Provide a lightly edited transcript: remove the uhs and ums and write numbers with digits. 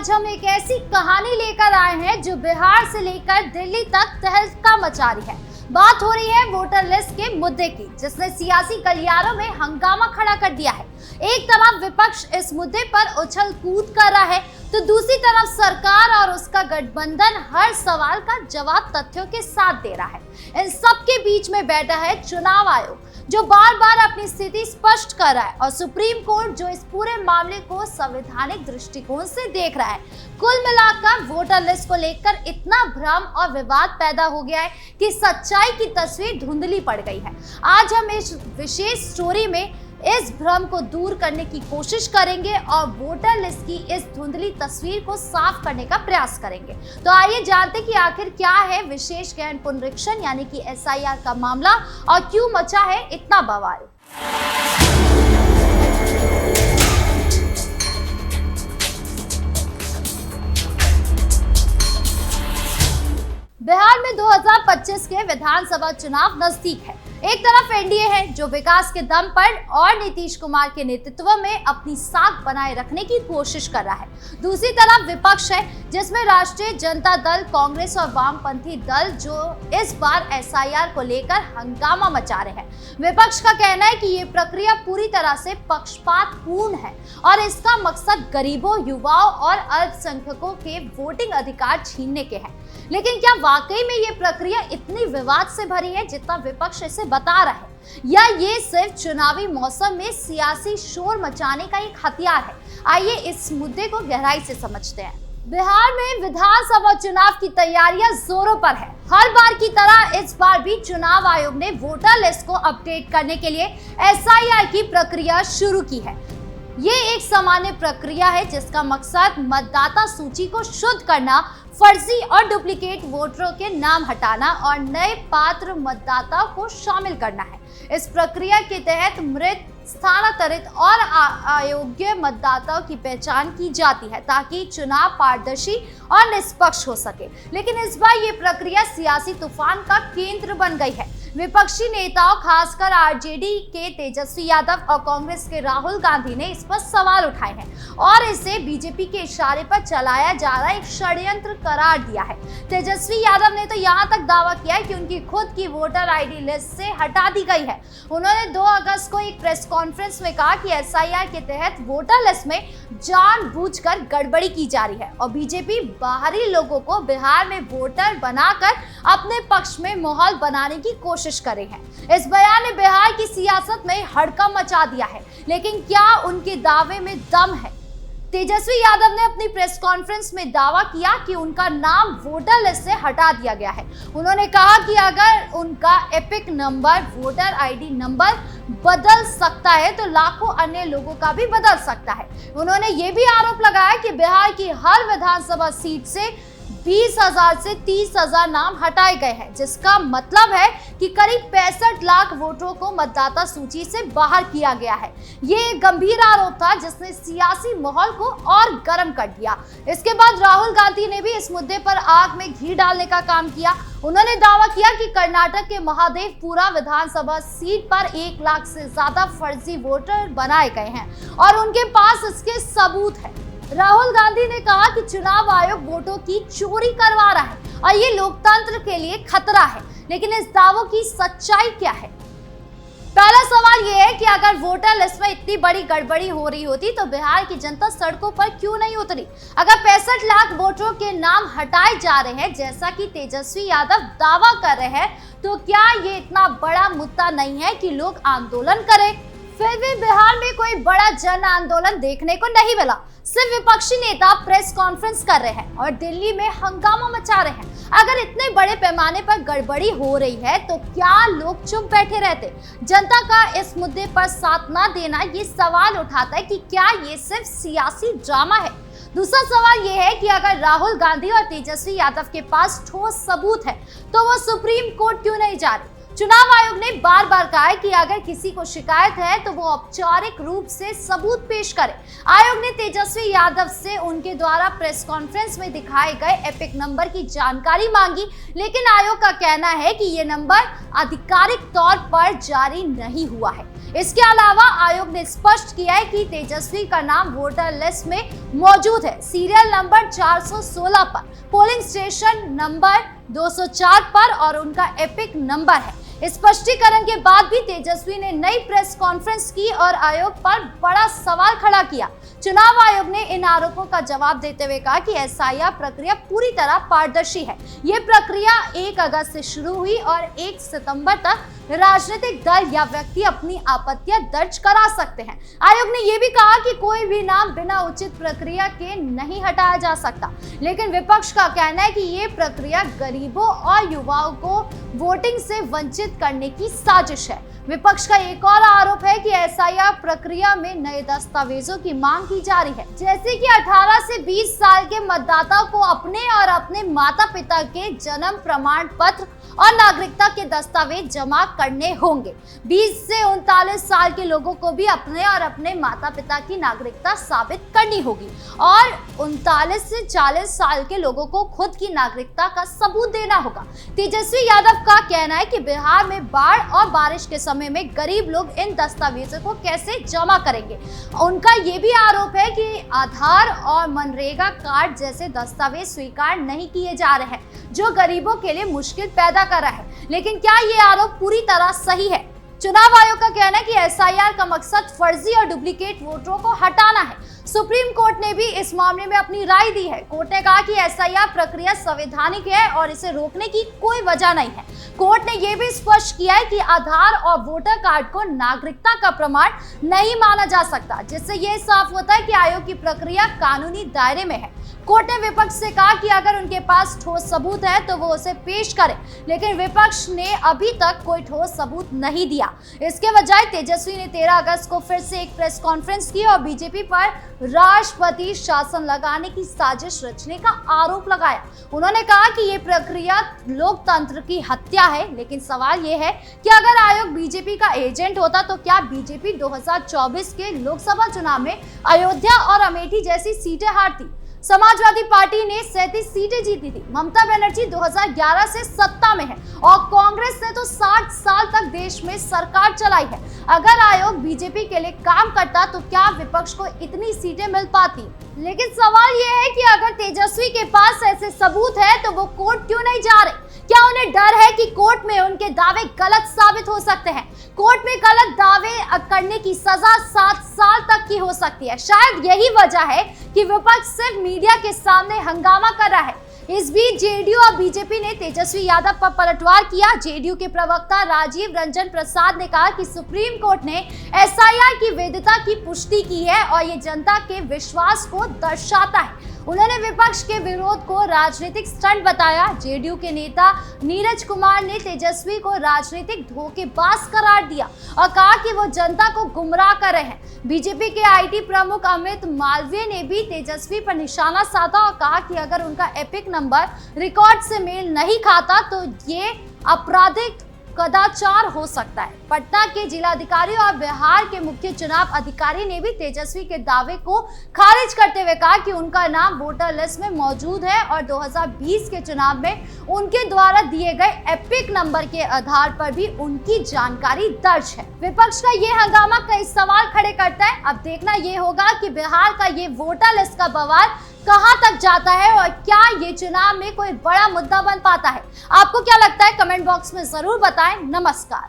आज हम एक ऐसी कहानी लेकर आए हैं जो बिहार से लेकर दिल्ली तक तहलका मचा रही है। बात हो रही है वोटर लिस्ट के मुद्दे की, जिसने सियासी गलियारों में हंगामा खड़ा कर दिया है। एक तरफ विपक्ष इस मुद्दे पर उछल कूद कर रहा है, तो दूसरी तरफ सरकार और उसका गठबंधन हर सवाल का जवाब तथ्यों के साथ दे रहा है। इन सब के बीच में बैठा है चुनाव आयोग, जो बार बार अपनी स्थिति स्पष्ट कर रहा है, और सुप्रीम कोर्ट जो इस पूरे मामले को संवैधानिक दृष्टिकोण से देख रहा है। कुल मिलाकर वोटर लिस्ट को लेकर इतना भ्रम और विवाद पैदा हो गया है कि सच्चाई की तस्वीर धुंधली पड़ गई है। आज हम इस विशेष स्टोरी में इस भ्रम को दूर करने की कोशिश करेंगे और वोटर लिस्ट की इस धुंधली तस्वीर को साफ करने का प्रयास करेंगे। तो आइए जानते कि आखिर क्या है विशेष गहन पुनरीक्षण यानी कि एसआईआर का मामला और क्यों मचा है इतना बवाल। बिहार में 2025 के विधानसभा चुनाव नजदीक है। एक तरफ एनडीए है जो विकास के दम पर और नीतीश कुमार के नेतृत्व में अपनी साख बनाए रखने की कोशिश कर रहा है। दूसरी तरफ विपक्ष है जिसमें राष्ट्रीय जनता दल, कांग्रेस और वामपंथी दल जो इस बार एसआईआर को लेकर हंगामा मचा रहे हैं। विपक्ष का कहना है कि ये प्रक्रिया पूरी तरह से पक्षपातपूर्ण है और इसका मकसद गरीबों, युवाओं और अल्पसंख्यकों के वोटिंग अधिकार छीनने के हैं। लेकिन क्या वाकई में ये प्रक्रिया इतनी विवाद से भरी है जितना विपक्ष इसे बता रहा है, या ये सिर्फ चुनावी मौसम में सियासी शोर मचाने का एक हथियार है? आइए इस मुद्दे को गहराई से समझते हैं। बिहार में विधानसभा चुनाव की तैयारियां जोरों पर है। हर बार की तरह इस बार भी चुनाव आयोग ने वोटर लिस्ट को अपडेट करने के लिए एसआईआर की प्रक्रिया शुरू की है। ये एक सामान्य प्रक्रिया है जिसका मकसद मतदाता सूची को शुद्ध करना, फर्जी और डुप्लीकेट वोटरों के नाम हटाना और नए पात्र मतदाताओं को शामिल करना है। इस प्रक्रिया के तहत मृत, स्थानांतरित और अयोग्य मतदाताओं की पहचान की जाती है ताकि चुनाव पारदर्शी और निष्पक्ष हो सके। लेकिन इस बार ये प्रक्रिया सियासी तूफान का केंद्र बन गई है। विपक्षी नेताओं, खासकर आरजेडी के तेजस्वी यादव और कांग्रेस के राहुल गांधी ने इस पर सवाल उठाए हैं और इसे बीजेपी के इशारे पर चलाया जा रहा एक षड्यंत्र करार दिया है। तेजस्वी यादव ने तो यहाँ तक दावा किया है कि उनकी खुद की वोटर आईडी लिस्ट से हटा दी गई है। उन्होंने 2 अगस्त को एक प्रेस कॉन्फ्रेंस में कहा कि एसआईआर के तहत वोटर लिस्ट में जानबूझकर गड़बड़ी की जा रही है और बीजेपी बाहरी लोगों को बिहार में वोटर बनाकर अपने पक्ष में माहौल बनाने की कोशिश कर रहे हैं। इस बयान ने बिहार की सियासत में हड़कंप मचा दिया है। लेकिन क्या उनके दावे में दम है? तेजस्वी यादव ने अपनी प्रेस कॉन्फ्रेंस में दावा किया कि उनका नाम वोटर लिस्ट से हटा दिया गया है। उन्होंने कहा कि अगर उनका epic number voter ID number बदल सकता है तो लाखों अन्य लोगों का भी बदल सकता है। उन्होंने ये भी आरोप लगाया कि बिहार की हर विधानसभा सीट से 20,000 से 30,000 नाम हटाए गए हैं, जिसका मतलब है कि करीब 65 लाख वोटरों को मतदाता सूची से बाहर किया गया है। ये एक गंभीर आरोप था जिसने सियासी माहौल को और गर्म कर दिया। इसके बाद राहुल गांधी ने भी इस मुद्दे पर आग में घी डालने का काम किया। उन्होंने दावा किया कि कर्नाटक के महादेवपुरा विधानसभा सीट पर 1 लाख से ज्यादा फर्जी वोटर बनाए गए हैं और उनके पास इसके सबूत है। राहुल गांधी ने कहा कि चुनाव आयोग वोटों की चोरी करवा रहा है और ये लोकतंत्र के लिए खतरा है। लेकिन इस दावों की सच्चाई क्या है? पहला सवाल ये है कि अगर वोटर लिस्ट में इतनी बड़ी गड़बड़ी हो रही होती तो बिहार की जनता सड़कों पर क्यों नहीं उतरी? अगर 65 लाख वोटरों के नाम हटाए जा रहे हैं जैसा कि तेजस्वी यादव दावा कर रहे हैं, तो क्या ये इतना बड़ा मुद्दा नहीं है कि लोग आंदोलन करें? फिर भी बिहार में कोई बड़ा जन आंदोलन देखने को नहीं मिला। सिर्फ विपक्षी नेता प्रेस कॉन्फ्रेंस कर रहे हैं और दिल्ली में हंगामा मचा रहे हैं। अगर इतने बड़े पैमाने पर गड़बड़ी हो रही है तो क्या लोग चुप बैठे रहते? जनता का इस मुद्दे पर साथ ना देना ये सवाल उठाता है कि क्या ये सिर्फ सियासी ड्रामा है? दूसरा सवाल ये है कि अगर राहुल गांधी और तेजस्वी यादव के पास ठोस सबूत है तो वो सुप्रीम कोर्ट क्यों नहीं जा रहे? चुनाव आयोग ने बार बार कहा है कि अगर किसी को शिकायत है तो वो औपचारिक रूप से सबूत पेश करे। आयोग ने तेजस्वी यादव से उनके द्वारा प्रेस कॉन्फ्रेंस में दिखाए गए एपिक नंबर की जानकारी मांगी, लेकिन आयोग का कहना है कि ये नंबर आधिकारिक तौर पर जारी नहीं हुआ है। इसके अलावा आयोग ने स्पष्ट किया है कि तेजस्वी का नाम वोटर लिस्ट में मौजूद है, सीरियल नंबर 416 पर, पोलिंग स्टेशन नंबर 204 पर और उनका एपिक नंबर है। स्पष्टीकरण के बाद भी तेजस्वी ने नई प्रेस कॉन्फ्रेंस की और आयोग पर बड़ा सवाल खड़ा किया। चुनाव आयोग ने इन आरोपों का जवाब देते हुए कहा कि एसआईआर प्रक्रिया पूरी तरह पारदर्शी है। ये प्रक्रिया 1 अगस्त से शुरू हुई और 1 सितंबर तक राजनीतिक दल या व्यक्ति अपनी आपत्तियां दर्ज करा सकते हैं। आयोग ने यह भी कहा कि कोई भी नाम बिना उचित प्रक्रिया के नहीं हटाया जा सकता, लेकिन विपक्ष का कहना है कि ये प्रक्रिया गरीबों और युवाओं को वोटिंग से वंचित करने की साजिश है। विपक्ष का एक और आरोप है कि एसआईआर प्रक्रिया में नए दस्तावेजों की मांग की जा रही है, जैसे कि 18 से 20 साल के मतदाताओं को अपने और अपने माता पिता के जन्म प्रमाण पत्र और नागरिकता के दस्तावेज जमा करने होंगे। 20 से 39 साल के लोगों को भी अपने और अपने माता पिता की नागरिकता साबित करनी होगी और 39 से 40 साल के लोगों को खुद की नागरिकता का सबूत देना होगा। तेजस्वी यादव का कहना है कि बिहार में बाढ़ और बारिश के समय में गरीब लोग इन दस्तावेजों को कैसे जमा करेंगे। उनका ये भी आरोप है कि आधार और मनरेगा कार्ड जैसे दस्तावेज स्वीकार नहीं किए जा रहे हैं, जो गरीबों के लिए मुश्किल पैदा कर रहा है। लेकिन क्या ये आरोप पूरी तरह सही है? चुनाव आयोग का कहना है कि एसआईआर का मकसद फर्जी और डुप्लीकेट वोटरों को हटाना है। सुप्रीम कोर्ट ने भी इस मामले में अपनी राय दी है। कोर्ट ने कहा कि एसआईआर प्रक्रिया संवैधानिक है और इसे रोकने की कोई वजह नहीं है। कोर्ट ने यह भी स्पष्ट किया है कि आधार और वोटर कार्ड को नागरिकता का प्रमाण नहीं माना जा सकता, जिससे यह साफ होता है कि आयोग की प्रक्रिया कानूनी दायरे में है। कोर्ट ने विपक्ष से कहा कि अगर उनके पास ठोस सबूत है तो वो उसे पेश करें, लेकिन विपक्ष ने अभी तक कोई ठोस सबूत नहीं दिया। इसके बजाय तेजस्वी ने 13 अगस्त को फिर से एक प्रेस कॉन्फ्रेंस की और बीजेपी पर राष्ट्रपति शासन लगाने की साजिश रचने का आरोप लगाया। उन्होंने कहा कि ये प्रक्रिया लोकतंत्र की हत्या है, लेकिन सवाल ये है कि अगर आयोग बीजेपी का एजेंट होता तो क्या बीजेपी 2024 के लोकसभा चुनाव में अयोध्या और अमेठी जैसी सीटें हारती? समाजवादी पार्टी ने 37 सीटें जीती थी। ममता बनर्जी 2011 से सत्ता में है और कांग्रेस ने तो 60 साल तक देश में सरकार चलाई है। अगर आयोग बीजेपी के लिए काम करता तो क्या विपक्ष को इतनी सीटें मिल पाती? लेकिन सवाल यह है कि अगर तेजस्वी के पास ऐसे सबूत है तो वो कोर्ट क्यों नहीं जा रहे? क्या उन्हें डर है कि कोर्ट में उनके दावे गलत साबित हो सकते हैं? कोर्ट में गलत दावे करने की सजा 7 साल तक की हो सकती है। शायद यही वजह है कि विपक्ष सिर्फ मीडिया के सामने हंगामा कर रहा है। इस बीच जेडीयू और बीजेपी ने तेजस्वी यादव पर पलटवार किया। जेडीयू के प्रवक्ता राजीव रंजन प्रसाद ने कहा कि सुप्रीम कोर्ट ने एसआईआर की वैधता की पुष्टि की है और ये जनता के विश्वास को दर्शाता है। उन्होंने विपक्ष के विरोध को राजनीतिक स्टंट बताया। जेडीयू के नेता नीरज कुमार ने तेजस्वी को राजनीतिक धोखेबाज करार दिया और कहा कि वो जनता को गुमराह कर रहे हैं। बीजेपी के आईटी प्रमुख अमित मालवीय ने भी तेजस्वी पर निशाना साधा और कहा कि अगर उनका एपिक नंबर रिकॉर्ड से मेल नहीं खाता तो ये आपराधिक कदाचार हो सकता है। पटना के जिलाधिकारी और बिहार के मुख्य चुनाव अधिकारी ने भी तेजस्वी के दावे को खारिज करते हुए कहा कि उनका नाम वोटर लिस्ट में मौजूद है और 2020 के चुनाव में उनके द्वारा दिए गए एपिक नंबर के आधार पर भी उनकी जानकारी दर्ज है। विपक्ष का ये हंगामा कई सवाल खड़े करता है। अब देखना ये होगा कि बिहार का ये वोटर लिस्ट का बवाल कहां तक जाता है और क्या ये चुनाव में कोई बड़ा मुद्दा बन पाता है। आपको क्या लगता है? कमेंट बॉक्स में जरूर बताएं। नमस्कार।